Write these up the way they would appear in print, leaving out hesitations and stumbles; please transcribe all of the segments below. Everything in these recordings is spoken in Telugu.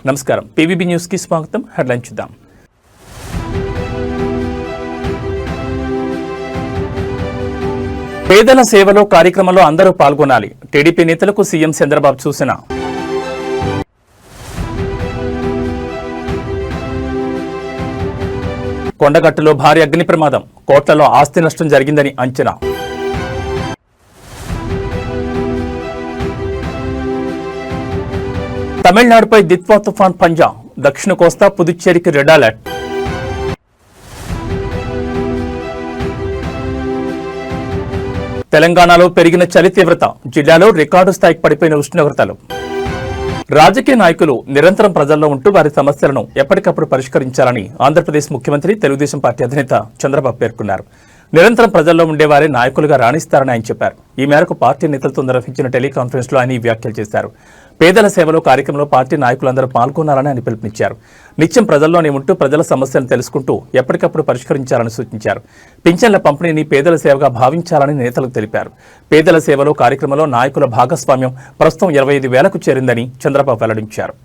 నమస్కారం, పీవీబీ న్యూస్ కి స్వాగతం. హెడ్లైన్ చూద్దాం. పేదల సేవలో కార్యక్రమంలో అందరూ పాల్గొనాలి. టీడీపీ నేతలకు సీఎం చంద్రబాబు సూచన. కొండగట్టులో భారీ అగ్ని ప్రమాదం, కోట్లలో ఆస్తి నష్టం జరిగిందని అంచనా. తమిళనాడుపై దిత్వా తుఫాన్ పంజా, దక్షిణ కోస్తా పుదుచ్చేరికి రెడ్ అలర్ట్. తెలంగాణలో పెరిగిన చలి తీవ్రత, జిల్లాలో రికార్డు స్థాయికి పడిపోయిన ఉష్ణోగ్రతలు. రాజకీయ నాయకులు నిరంతరం ప్రజల్లో ఉంటూ వారి సమస్యలను ఎప్పటికప్పుడు పరిష్కరించాలని ఆంధ్రప్రదేశ్ ముఖ్యమంత్రి తెలుగుదేశం పార్టీ అధినేత చంద్రబాబు పేర్కొన్నారు. నిరంతరం ప్రజల్లో ఉండేవారే నాయకులుగా రాణిస్తారని ఆయన చెప్పారు. ఈ మేరకు పార్టీ నేతలతో నిర్వహించిన టెలికాన్ఫరెన్స్ లో ఆయన ఈ వ్యాఖ్యలు చేశారు. పేదల సేవలో కార్యక్రమంలో పార్టీ నాయకులందరూ పాల్గొనాలని ఆయన పిలుపునిచ్చారు. నిత్యం ప్రజల్లోనే ఉంటూ ప్రజల సమస్యలను తెలుసుకుంటూ ఎప్పటికప్పుడు పరిష్కరించాలని సూచించారు. పింఛన్ల పంపిణీని పేదల సేవగా భావించాలని నేతలకు తెలిపారు. పేదల సేవలో కార్యక్రమంలో నాయకుల భాగస్వామ్యం ప్రస్తుతం 25,000కు చేరిందని చంద్రబాబు వెల్లడించారు.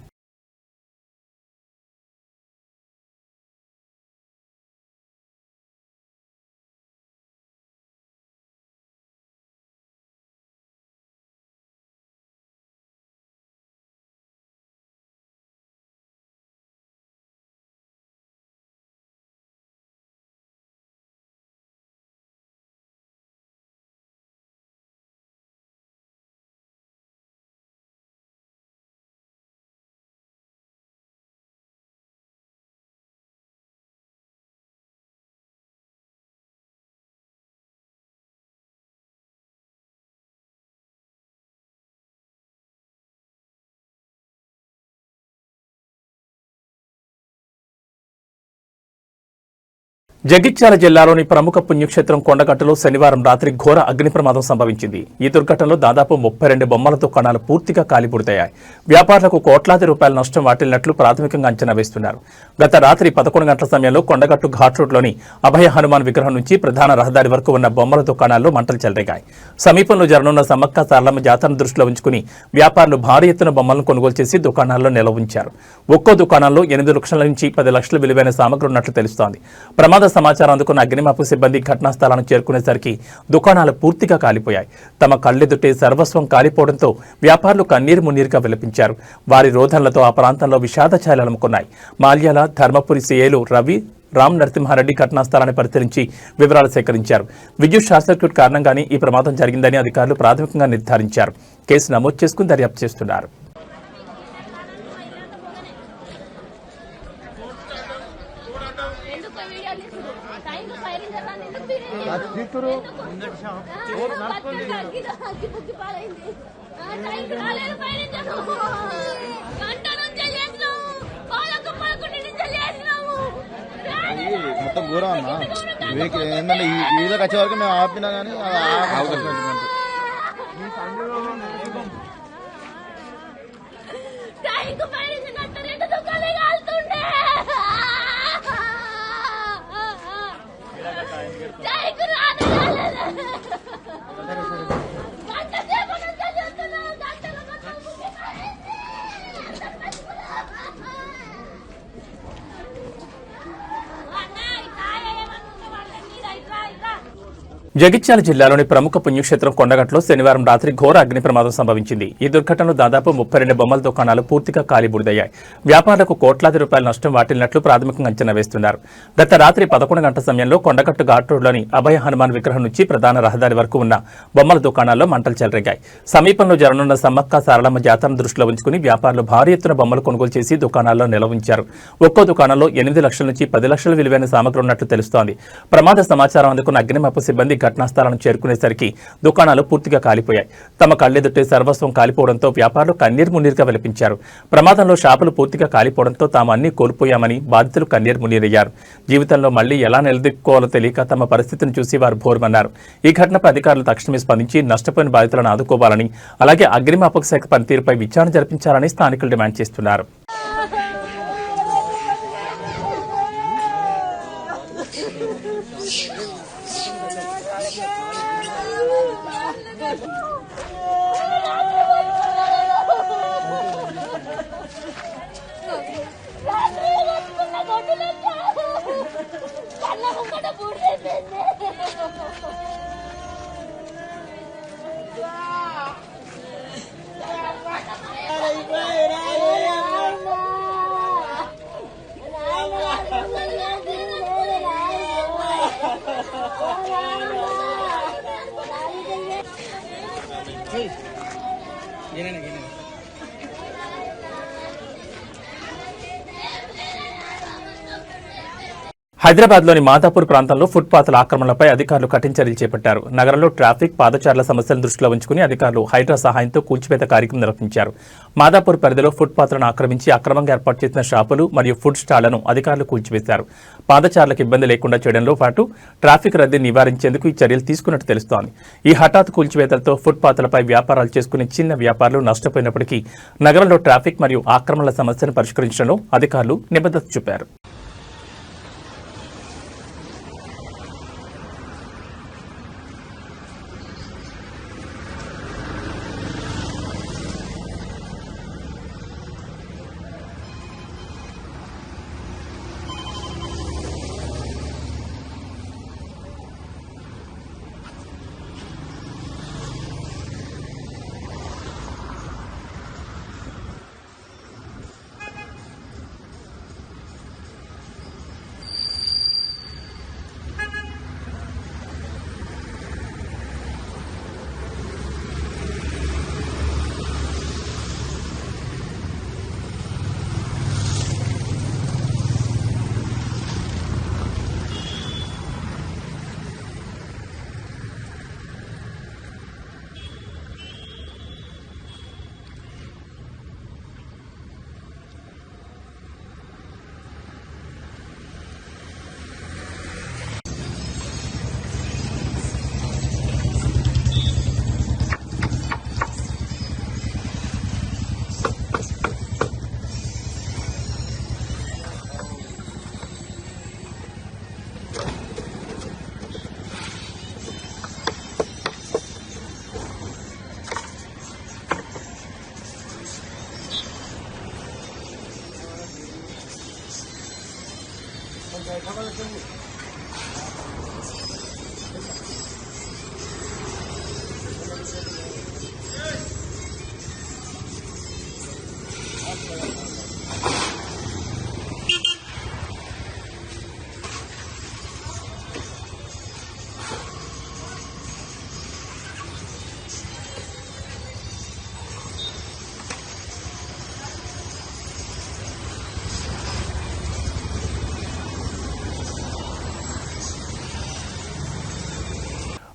జగిత్యాల జిల్లాలోని ప్రముఖ పుణ్యక్షేత్రం కొండగట్టులో శనివారం రాత్రి ఘోర అగ్ని ప్రమాదం సంభవించింది. ఈ దుర్ఘటనలో దాదాపు 32 బొమ్మల దుకాణాలు పూర్తిగా కాలిబూడిదయ్యాయి. వ్యాపారులకు కోట్లాది రూపాయల నష్టం వాటిల్లినట్లు ప్రాథమికంగా అంచనా వేస్తున్నారు. గత రాత్రి 11 గంటల సమయంలో కొండగట్టు ఘాట్ రోడ్లోని అభయ హనుమాన్ విగ్రహం నుంచి ప్రధాన రహదారి వరకు ఉన్న బొమ్మల దుకాణాల్లో మంటలు చెలరేగాయి. సమీపంలో జరగనున్న సమ్మక్క సారలమ్మ జాతరను దృష్టిలో ఉంచుకుని వ్యాపారులు భారీ ఎత్తున బొమ్మలను కొనుగోలు చేసి దుకాణాల్లో నిల్వ ఉంచారు. ఒక్కో దుకాణంలో 8 లక్షల నుంచి 10 లక్షల విలువైన సామగ్రి ఉన్నట్లు తెలుస్తోంది. ప్రమాద సమాచారం అందుకున్న అగ్నిమాపక సిబ్బంది ఘటనా స్థలానికి చేరుకునేసరికి దుకాణాలు పూర్తిగా కాలిపోయాయి. తమ కళ్ళెదుటే సర్వస్వం కాలిపోవడంతో వ్యాపారులు కన్నీరు మున్నీరుగా విలపించారు. వారి రోదనలతో ఆ ప్రాంతంలో విషాద ఛాయలు అలుముకున్నాయి. మాల్యాల ధర్మపురి సిఐలు రవి రామ్ నరసింహారెడ్డి ఘటనా స్థలాన్ని పరిశీలించి వివరాలు సేకరించారు. విద్యుత్ షార్ట్ సర్క్యూట్ కారణంగానే ఈ ప్రమాదం జరిగిందని అధికారులు ప్రాథమికంగా నిర్ధారించారు. కేసు నమోదు చేసుకుని దర్యాప్తు చేస్తున్నారు. మొత్తం ఘోరం అన్నా. ఏంటంటే ఈ వచ్చే వరకు మేము ఆపినా కానీ జగిత్యాల జిల్లాలోని ప్రముఖ పుణ్యక్షేత్రం కొండగట్టులో శనివారం రాత్రి ఘోర అగ్ని ప్రమాదం సంభవించింది. ఈ దుర్ఘటనలో దాదాపు 32 బొమ్మల దుకాణాలు పూర్తిగా కాలిబూడిదయ్యాయి. వ్యాపారులకు కోట్లాది రూపాయల నష్టం వాటిల్లినట్లు ప్రాథమికంగా అంచనా వేస్తున్నారు. గత రాత్రి 11 గంటల సమయంలో కొండగట్టు ఘాట్ రోడ్లోని అభయ హనుమాన్ విగ్రహం నుంచి ప్రధాన రహదారి వరకు ఉన్న బొమ్మల దుకాణాల్లో మంటలు చెలరేగాయి. సమీపంలో జరగనున్న సమ్మక్క సారలమ్మ జాతరను దృష్టిలో ఉంచుకుని వ్యాపారులు భారీ ఎత్తున బొమ్మలు కొనుగోలు చేసి దుకాణాల్లో నిల్వ ఉంచారు. ఒక్కో దుకాణంలో 8 లక్షల నుంచి 10 లక్షల విలువైన సామగ్రి ఉన్నట్లు తెలుస్తోంది. ప్రమాద సమాచారం అందుకున్న అగ్నిమాపక సిబ్బంది ఘటనా స్థలానికి చేరుకునేసరికి దుకాణాలు పూర్తిగా కాలిపోయాయి. తమ కళ్ళెదుటే సర్వస్వం కాలిపోవడంతో వ్యాపారులు కన్నీరు మున్నీరుగా విలపించారు. ప్రమాదంలో షాపులు పూర్తిగా కాలిపోవడంతో తాము అన్ని కోల్పోయామని బాధితులు కన్నీరు మున్నీరయ్యారు. జీవితంలో మళ్లీ ఎలా నిలదొక్కుకోవాలో తెలియక తమ పరిస్థితిని చూసి వారు బోరుమన్నారు. ఈ ఘటనపై అధికారులు తక్షణమే స్పందించి నష్టపోయిన బాధితులను ఆదుకోవాలని, అలాగే అగ్నిమాపక శాఖ పనితీరుపై విచారణ జరిపించాలని స్థానికులు డిమాండ్ చేస్తున్నారు. హైదరాబాద్లోని మాదాపూర్ ప్రాంతంలో ఫుట్పాత్ల ఆక్రమణలపై అధికారులు కఠిన చర్యలు చేపట్టారు. నగరంలో ట్రాఫిక్, పాదచారుల సమస్యలను దృష్టిలో ఉంచుకుని అధికారులు హైడ్రా సహాయంతో కూల్చివేత కార్యక్రమం నిర్వహించారు. మాదాపూర్ పరిధిలో ఫుట్పాత్లను ఆక్రమించి అక్రమంగా ఏర్పాటు చేసిన షాపులు మరియు ఫుడ్ స్టాళ్లను అధికారులు కూల్చివేశారు. పాదచారులకు ఇబ్బంది లేకుండా చేయడంలో పాటు ట్రాఫిక్ రద్దీని నివారించేందుకు ఈ చర్యలు తీసుకున్నట్టు తెలుస్తోంది. ఈ హఠాత్ కూల్చివేతలతో ఫుట్పాత్లపై వ్యాపారాలు చేసుకునే చిన్న వ్యాపారులు నష్టపోయినప్పటికీ నగరంలో ట్రాఫిక్ మరియు ఆక్రమణల సమస్యను పరిష్కరించడంలో అధికారులు నిబద్ధత చూపారు.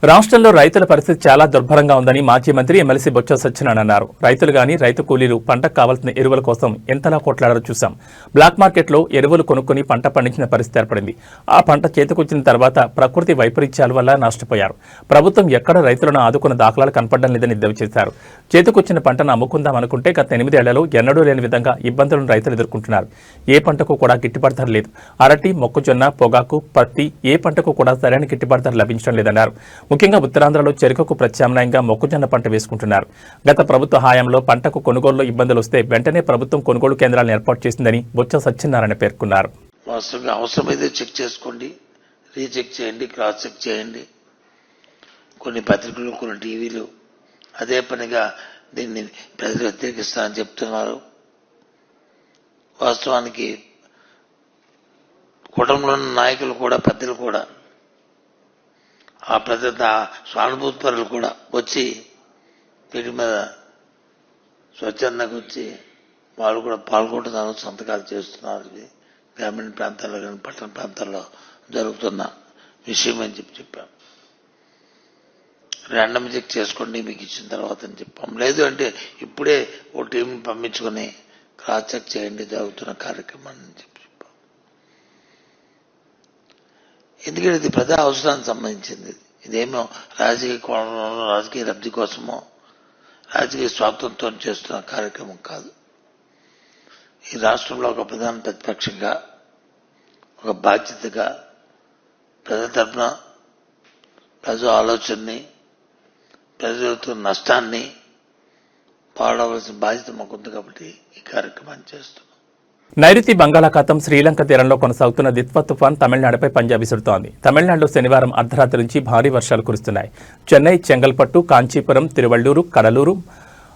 రాష్ట్రంలో రైతుల పరిస్థితి చాలా దుర్భరంగా ఉందని మాజీ మంత్రి ఎమ్మెల్సీ బొత్స సత్యనారాయణ అన్నారు. రైతులు గాని రైతు కూలీలు పంటకు కావాల్సిన ఎరువుల కోసం ఎంతలా కొట్లాడారో చూశాం. బ్లాక్ మార్కెట్లో ఎరువులు కొనుక్కుని పంట పండించిన పరిస్థితి ఏర్పడింది. ఆ పంట చేతికొచ్చిన తర్వాత ప్రకృతి వైపరీత్యాల వల్ల నష్టపోయారు. ప్రభుత్వం ఎక్కడ రైతులను ఆదుకున్న దాఖలాలు కనపడడం లేదని ఎద్దేవా చేశారు. చేతికొచ్చిన పంటను అమ్ముకుందాం అనుకుంటే గత 8 ఏళ్లలో ఎన్నడూ లేని విధంగా ఇబ్బందులను రైతులు ఎదుర్కొంటున్నారు. ఏ పంటకు కూడా గిట్టుబాటు ధర లేదు. అరటి, మొక్కజొన్న, పొగాకు, పత్తి ఏ పంటకు కూడా సరైన గిట్టుబాటు ధర లభించడం లేదన్నారు. ముఖ్యంగా ఉత్తరాంధ్రలో చెరుకుకు ప్రత్యామ్నాయంగా మొక్కజొన్న పంట వేసుకుంటున్నారు. గత ప్రభుత్వ హయాంలో పంటకు కొనుగోలులో ఇబ్బందులు వస్తే వెంటనే ప్రభుత్వం కొనుగోలు కేంద్రాలను ఏర్పాటు చేసిందని బొత్స సత్యనారాయణ పేర్కొన్నారు. వాస్తవంగా అవసరమైతే చెక్ చేసుకోండి, రీచెక్ చేయండి, క్రాస్ చెక్ చేయండి. కొన్ని పత్రికలు, కొన్ని టీవీలు అదే పనిగా దీన్ని ప్రజలు వ్యతిరేకిస్తారని చెప్తున్నారు. వాస్తవానికి కుటుంబంలోని నాయకులు కూడా, పెద్దలు కూడా, ఆ ప్రజల సానుభూతిపరులు కూడా వచ్చి వీటి మీద స్వచ్ఛందంగా వచ్చి వాళ్ళు కూడా పాల్గొంటున్నారు, సంతకాలు చేస్తున్నారు. ఇది గ్రామీణ ప్రాంతాల్లో కానీ పట్టణ ప్రాంతాల్లో జరుగుతున్న విషయం అని చెప్పాం. ర్యాండమ్ చెక్ చేసుకోండి మీకు ఇచ్చిన తర్వాత అని చెప్పాం. లేదు అంటే ఇప్పుడే ఓ టీం పంపించుకొని క్రాస్ చెక్ చేయండి జరుగుతున్న కార్యక్రమాన్ని అని చెప్పాం. ఎందుకంటే ఇది ప్రజా అవసరానికి సంబంధించింది. ఇదేమో రాజకీయ కోణంలో, రాజకీయ లబ్ధి కోసమో, రాజకీయ స్వార్థంతో చేస్తున్న కార్యక్రమం కాదు. ఈ రాష్ట్రంలో ఒక ప్రధాన ప్రతిపక్షంగా, ఒక బాధ్యతగా ప్రజల తరఫున ప్రజల ఆలోచనని, ప్రజలతో నష్టాన్ని పాడవలసిన బాధ్యత మాకుంది కాబట్టి ఈ కార్యక్రమాన్ని చేస్తున్నాం. నైరుతి బంగాళాఖాతం శ్రీలంక తీరంలో కొనసాగుతున్న దిత్వా తుఫాన్ తమిళనాడుపై పంజా విసురుతోంది. తమిళనాడులో శనివారం అర్ధరాత్రి నుంచి భారీ వర్షాలు కురుస్తున్నాయి. చెన్నై, చెంగల్పట్టు, కాంచీపురం, తిరువళ్లూరు, కడలూరు,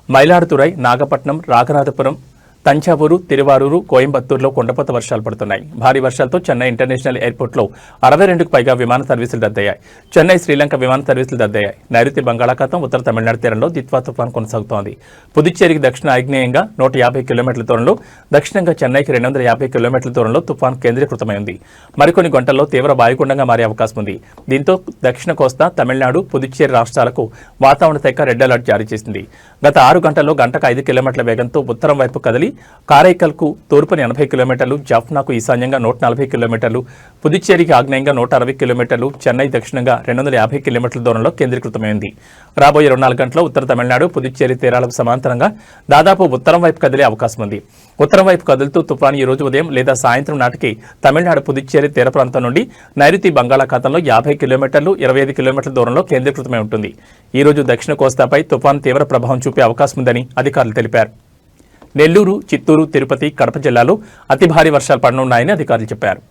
మైలాడుతురై, నాగపట్నం, రాఘనాథపురం, తంజావూరు, తిరువారూరు, కోయంబత్తూరులో కుండపోత వర్షాలు పడుతున్నాయి. భారీ వర్షాలతో చెన్నై ఇంటర్నేషనల్ ఎయిర్పోర్ట్లో 62కు పైగా విమాన సర్వీసులు రద్దయ్యాయి. చెన్నై శ్రీలంక విమాన సర్వీసులు రద్దయ్యాయి. నైరుతి బంగాళాఖాతం, ఉత్తర తమిళనాడు తీరంలో దిత్వా తుఫాన్ కొనసాగుతోంది. పుదుచ్చేరికి దక్షిణ ఆగ్నేయంగా 150 కిలోమీటర్ల దూరంలో, దక్షిణంగా చెన్నైకి 250 కిలోమీటర్ల దూరంలో తుఫాన్ కేంద్రీకృతమైంది. మరికొన్ని గంటల్లో తీవ్ర వాయుగుండంగా మారే అవకాశం ఉంది. దీంతో దక్షిణ కోస్తా, తమిళనాడు, పుదుచ్చేరి రాష్ట్రాలకు వాతావరణ శాఖ రెడ్ అలర్ట్ జారీ చేసింది. గత 6 గంటల్లో గంటకు 5 కిలోమీటర్ల వేగంతో ఉత్తరం వైపు కదిలి కారైకల్కు తూర్పున 80 కిలోమీటర్లు, జాఫ్నాకు ఈశాన్యంగా 140 కిలోమీటర్లు, పుదుచ్చేరికి ఆగ్నేయంగా 160 కిలోమీటర్లు, చెన్నై దక్షిణంగా 250 కిలోమీటర్ల దూరంలో కేంద్రీకృతమైంది. రాబోయే 24 గంటల్లో ఉత్తర తమిళనాడు, పుదుచ్చేరి తీరాలకు సమాంతరంగా దాదాపు ఉత్తరం వైపు కదిలే అవకాశం ఉంది. ఉత్తరం వైపు కదులుతూ తుఫాను ఈ రోజు ఉదయం లేదా సాయంత్రం నాటికి తమిళనాడు, పుదుచ్చేరి తీర ప్రాంతం నుండి నైరుతి బంగాళాఖాతంలో 50 కిలోమీటర్లు, 25 కిలోమీటర్ల దూరంలో కేంద్రీకృతమై ఉంటుంది. ఈ రోజు దక్షిణ కోస్తాపై తుఫాను తీవ్ర ప్రభావం చూపే అవకాశం ఉందని అధికారులు తెలిపారు. నెల్లూరు, చిత్తూరు, తిరుపతి, కడప జిల్లాలో అతి భారీ వర్షాలు పడనున్నాయని అధికారులు చెప్పారు.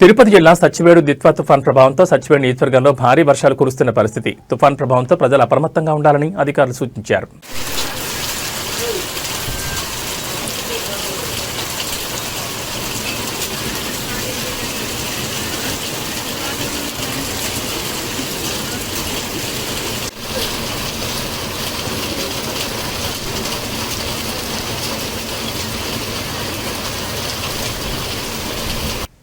తిరుపతి జిల్లా సచ్చివేడు దిత్వా తుఫాన్ ప్రభావంతో సచ్చివేడు నియోజకవర్గంలో భారీ వర్షాలు కురుస్తున్న పరిస్థితి. తుఫాన్ ప్రభావంతో ప్రజలు అప్రమత్తంగా ఉండాలని అధికారులు సూచించారు.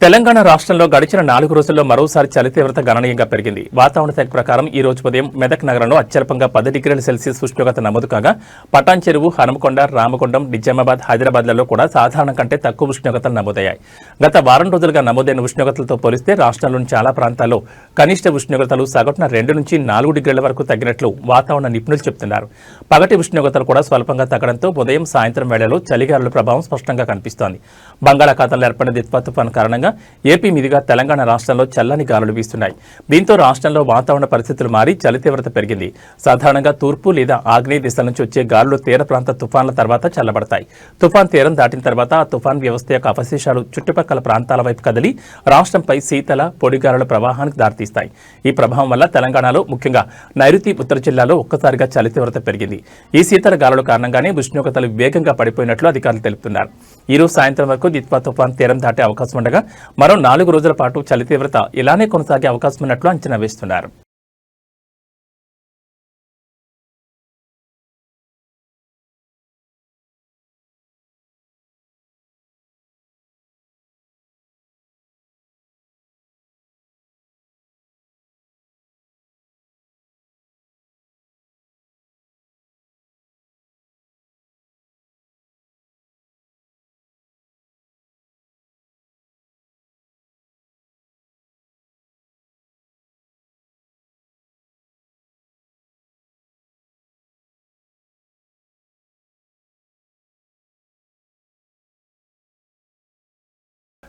తెలంగాణ రాష్ట్రంలో గడిచిన 4 రోజుల్లో మరోసారి చలి తీవ్రత గణనీయంగా పెరిగింది. వాతావరణ శాఖ ప్రకారం ఈ రోజు ఉదయం మెదక్ నగరంలో అత్యల్పంగా 10 డిగ్రీల సెల్సియస్ ఉష్ణోగ్రత నమోదు కాగా, పటాన్ చెరువు, హనుమకొండ, రామగుండం, నిజామాబాద్, హైదరాబాద్లలో కూడా సాధారణం కంటే తక్కువ ఉష్ణోగ్రతలు నమోదయ్యాయి. గత వారం రోజులుగా నమోదైన ఉష్ణోగ్రతలతో పోలిస్తే రాష్ట్రంలోని చాలా ప్రాంతాల్లో కనిష్ట ఉష్ణోగ్రతలు సగటున 2 నుంచి 4 డిగ్రీల వరకు తగ్గినట్లు వాతావరణ నిపుణులు చెబుతున్నారు. పగటి ఉష్ణోగ్రతలు కూడా స్వల్పంగా తగ్గడంతో ఉదయం, సాయంత్రం వేళలో చలిగాలుల ప్రభావం స్పష్టంగా కనిపిస్తోంది. బంగాళాఖాతంలో ఏర్పడిన దిత్వా తుఫాన్ కారణంగా ఏపీ మీదుగా తెలంగాణ రాష్ట్రంలో చల్లని గాలులు వీస్తున్నాయి. దీంతో రాష్ట్రంలో వాతావరణ పరిస్థితులు మారి చలి తీవ్రత పెరిగింది. సాధారణంగా తూర్పు లేదా ఆగ్నేయ దిశ నుంచి వచ్చే గాలులు తీర ప్రాంత తుఫాన్ల తర్వాత చల్లబడతాయి. తుఫాన్ తీరం దాటిన తర్వాత ఆ తుఫాన్ వ్యవస్థ యొక్క అవశేషాలు చుట్టుపక్కల ప్రాంతాల వైపు కదిలి రాష్ట్రంపై శీతల, పొడి గాలుల ప్రవాహానికి దారితీస్తాయి. ఈ ప్రభావం వల్ల తెలంగాణలో, ముఖ్యంగా నైరుతి, ఉత్తర జిల్లాలో ఒక్కసారిగా చలి తీవ్రత పెరిగింది. ఈ శీతల గాలుల కారణంగానే ఉష్ణోగ్రతలు వేగంగా పడిపోయినట్లు అధికారులు తెలుపుతున్నారు. ఈ రోజు సాయంత్రం వరకు దిత్వా తుఫాన్ తీరం దాటే అవకాశం ఉండగా మరో 4 రోజుల పాటు చలి తీవ్రత ఇలానే కొనసాగే అవకాశం ఉన్నట్లు అంచనా వేస్తున్నారు.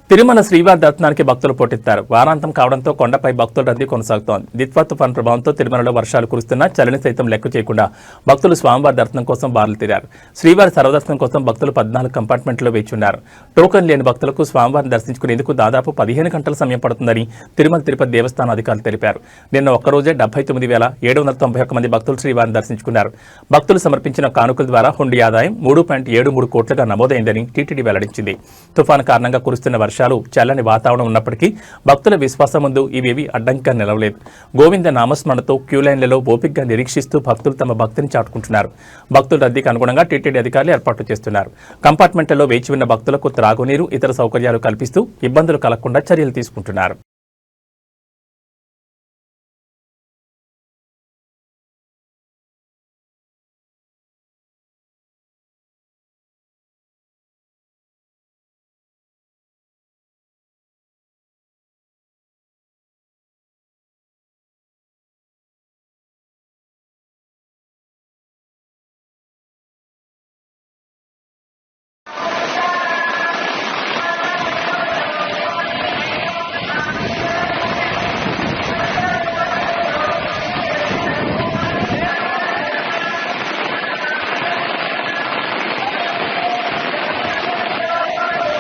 తిరుమల శ్రీవారి దర్శనానికి భక్తులు పోటెత్తారు. వారాంతం కావడంతో కొండపై భక్తుల రద్దీ కొనసాగుతోంది. దిత్వా తుఫాన్ ప్రభావంతో తిరుమలలో వర్షాలు కురుస్తున్నా చలిని సైతం లెక్క చేయకుండా భక్తులు స్వామివారి దర్శనం కోసం బారులు తీరారు. శ్రీవారి సర్వదర్శనం కోసం భక్తులు 14 కంపార్ట్మెంట్లో వేచున్నారు. టోకన్ లేని భక్తులకు స్వామివారిని దర్శించుకునేందుకు దాదాపు 15 గంటల సమయం పడుతుందని తిరుమల తిరుపతి దేవస్థానం అధికారులు తెలిపారు. నిన్న ఒక్కరోజే 79,791 మంది భక్తులు శ్రీవారిని దర్శించుకున్నారు. భక్తులు సమర్పించిన కానుకల ద్వారా హుండీ ఆదాయం 3.73 కోట్లుగా నమోదైందని టీటీడీ వెల్లడించింది. తుఫాను కారణంగా కురుస్తున్న వర్షాలు, చల్లని వాతావరణం ఉన్నప్పటికీ భక్తుల విశ్వాసం ముందు ఇవేవి అడ్డంకిగా నిలవలేదు. గోవింద నామస్మరణతో క్యూలైన్లలో ఓపికగా నిరీక్షిస్తూ భక్తులు తమ భక్తిని చాటుకుంటున్నారు. భక్తుల రద్దీకి అనుగుణంగా టీటీడీ అధికారులు ఏర్పాట్లు చేస్తున్నారు. కంపార్ట్మెంట్లలో వేచి ఉన్న భక్తులకు త్రాగునీరు, ఇతర సౌకర్యాలు కల్పిస్తూ ఇబ్బందులు కలగకుండా చర్యలు తీసుకుంటున్నారు.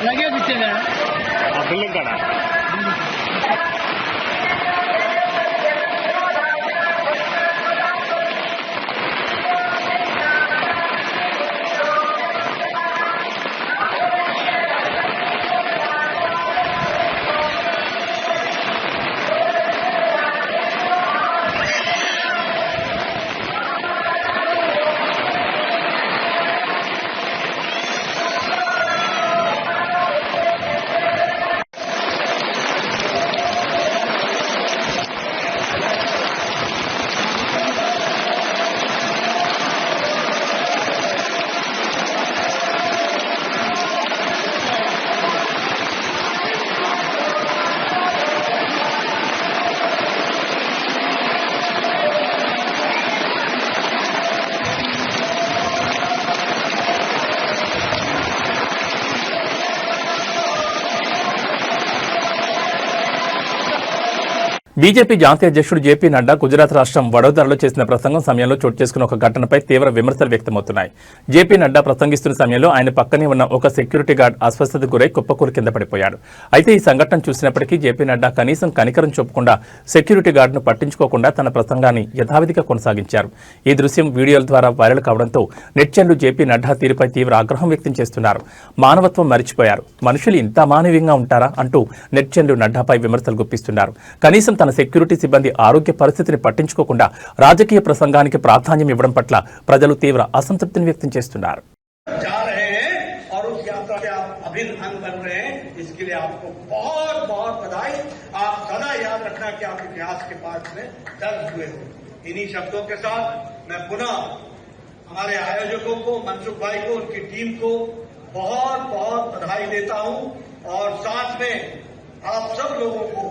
लगे पीछे ना బిల్డింగ్ కాడ బీజేపీ జాతీయ అధ్యక్షుడు జేపీ నడ్డా గుజరాత్ రాష్ట్రం వడోదరలో చేసిన ప్రసంగం సమయంలో చోటు చేసుకున్న ఒక ఘటనపై తీవ్ర విమర్శలు వ్యక్తమవుతున్నాయి. జేపీ నడ్డా ప్రసంగిస్తున్న సమయంలో ఆయన పక్కనే ఉన్న ఒక సెక్యూరిటీ గార్డ్ అస్వస్థతకు గురై కుప్పకూరు కింద పడిపోయాడు. అయితే ఈ సంఘటన చూసినప్పటికీ జేపీ నడ్డా కనీసం కనికరం చూపకుండా సెక్యూరిటీ గార్డును పట్టించుకోకుండా తన ప్రసంగాన్ని యథావిధిగా కొనసాగించారు. ఈ దృశ్యం వీడియోల ద్వారా వైరల్ కావడంతో నెటిజన్లు జేపీ నడ్డా తీరుపై తీవ్ర ఆగ్రహం వ్యక్తం చేస్తున్నారు. మానవత్వం మరిచిపోయారు, మనుషులు ఇంత అమానవీయంగా ఉంటారా అంటూ నెటిజన్లు నడ్డాపై విమర్శలు గుప్పిస్తున్నారు. కనీసం తన సెక్యూరిటీ సిబ్బంది ఆరోగ్య పరిస్థితిని పట్టించుకోకుండా రాజకీయ ప్రసంగానికి ప్రాధాన్యం ఇవ్వడం పట్ల ప్రజలు తీవ్ర అసంతృప్తిని వ్యక్తం చేస్తున్నారు. इन्हीं शब्दों के साथ मैं पुनः हमारे आयोजकों को, मनसुख भाई को, उनकी टीम को बहुत बहुत बधाई देता हूं और साथ में आप सब लोगों को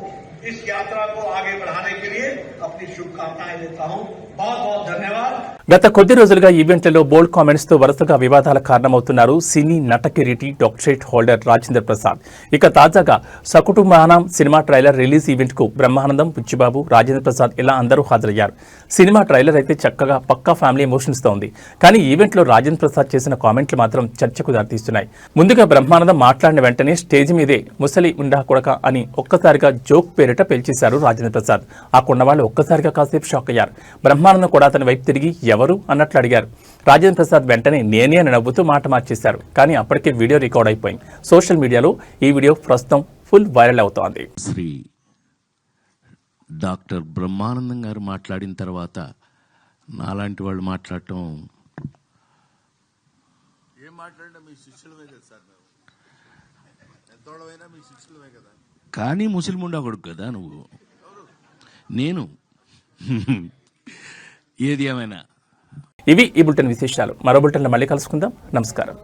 इस यात्रा को आगे बढ़ाने के लिए अपनी शुभकामनाएं देता हूं. बहुत बहुत धन्यवाद. గత కొద్ది రోజులుగా ఈవెంట్లలో బోల్డ్ కామెంట్స్ తో వరుసగా వివాదాల కారణమవుతున్నారు సినీ నటకిరీటి డాక్టరేట్ హోల్డర్ రాజేంద్ర ప్రసాద్. ఇక తాజాగా సకుటుంబానం సినిమా ట్రైలర్ రిలీజ్ ఈవెంట్ కు బ్రహ్మానందం, బుచ్చిబాబు, రాజేంద్ర ప్రసాద్ ఇలా అందరూ హాజరయ్యారు. సినిమా ట్రైలర్ అయితే చక్కగా పక్కా ఫ్యామిలీ ఎమోషన్స్ తో ఉంది. కానీ ఈవెంట్ లో రాజేంద్ర ప్రసాద్ చేసిన కామెంట్లు మాత్రం చర్చకు దారితీస్తున్నాయి. ముందుగా బ్రహ్మానందం మాట్లాడిన వెంటనే స్టేజ్ మీదే ముసలి ఉండా కొడక అని ఒక్కసారిగా జోక్ పేరిట పేల్చేశారు రాజేంద్ర ప్రసాద్. ఆ కొన్నవాళ్ళు ఒక్కసారిగా కాసేపు షాక్ అయ్యారు. బ్రహ్మానందం కూడా అతని వైపు తిరిగి ఎవరు అన్నట్లు అడిగారు. రాజేంద్ర ప్రసాద్ వెంటనే నేనే అని నవ్వుతూ మాట మార్చేశారు. కానీ అప్పటికే వీడియో రికార్డ్ అయిపోయింది. సోషల్ మీడియాలో ఈ వీడియో ప్రస్తుతం ఫుల్ వైరల్ అవుతోంది. శ్రీ డాక్టర్ బ్రహ్మానందం గారు మాట్లాడిన తర్వాత నాలాంటి వాళ్ళు మాట్లాడటం కానీ ముస్లిం కొడుకు కదా నువ్వు. నేను ఏది ఏమైనా ఇవి ఈ బులెటిన్ విశేషాలు. మరో బులెటిన్లో మళ్ళీ కలుసుకుందాం. నమస్కారం.